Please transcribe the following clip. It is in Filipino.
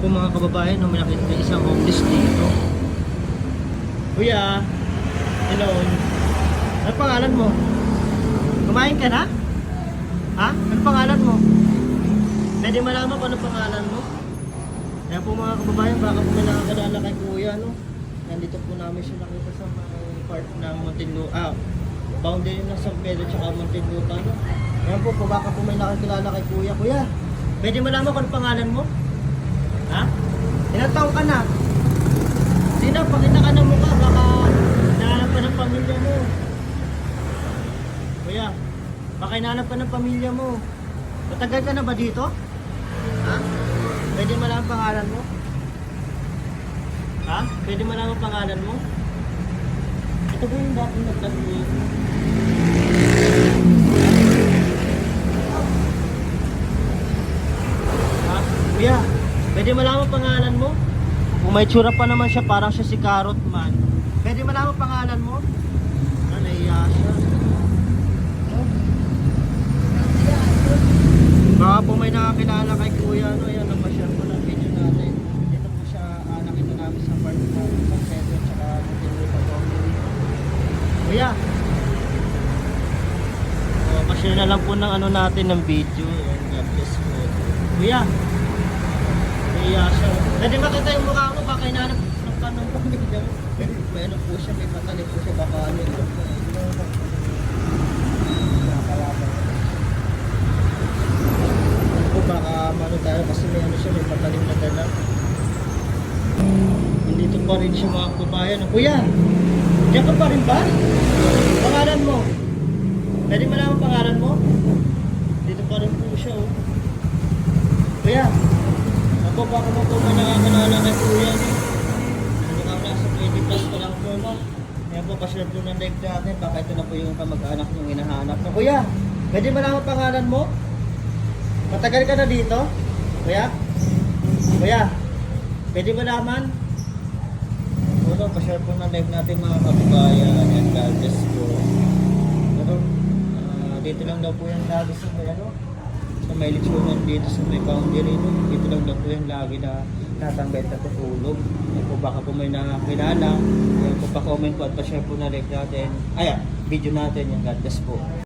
po mga kababayan, no, may nakita na isang homeless dito. Kuya, hello. Ano pangalan mo? Kumain ka na? Ha? Ano pangalan mo? Pwede malaman kung ano pangalan mo? Kaya po mga kababayan, baka po may nakakilala kay Kuya, no? Nandito po namin siya nakita sa mga part ng Muntinlupa. Boundary ng San Pedro tsaka Muntinlupa, no? Kaya po, baka po may nakakilala kay Kuya. Kuya, pwede malaman kung ano pangalan mo? Ha? Ilang taon ka na? Sino, pakita ka ng mukha, baka hinahanap ka ng pamilya mo. Kuya, baka hinahanap ka ng pamilya mo. Matagal ka na ba dito? Ha? Pwede malaman pangalan mo? Ha? Pwede malaman pangalan mo? Ito ba yung dating nagtabi? Ha? Kuya, pwede malaman pangalan mo? Kung may tsura pa naman siya, parang siya si Carrot Man. Pwede malaman pangalan mo? Nahiya siya. Baka po may nakakilala kay Kuya, no? Ayan, napashare po ng video natin. Dito po siya, nakita namin sa part ng San Pedro, tsaka Muntinlupa po. Kuya, pa-share na lang po ng ano natin ng video. Ayan, God bless po. Kuya, nahiya siya. Pwede makita yung mukha mo, baka hinahanap ng tanong po. May ano po siya, may patalim po siya, baka ano ito. Baka mano tayo kasi may ano siya, may patalim na dala. Nandito pa rin siya mga kababayan. Kuya, diyan ka pa rin ba? Pangalan mo? Pwede malaman pangalan mo? Dito pa rin po siya, oh. Kuya, ako baka mo po may nakakilala kay Kuya, no? Hindi ka nasa 20 plus pa lang po, no? Kaya po, pa-share po ng live natin. Baka ito na po yung kamag-anak niyong hinahanap. No, Kuya, pwede malaman pangalan mo? Matagal ka na dito? Kuya? Kuya? Pwede mo naman? Ito, pa-share po ng live natin mga kababayan. Yan, God bless po. Ito, dito lang daw po yung lagi sa may ano, sa may litsunan dito sa may boundary. No? Dito lang daw po yung lagi na natambay at tutulog. Yan po, baka po may nakakilala. Yan po, pa-comment po at pa-share po ng live natin. Ayan, video natin. Yan, God bless po.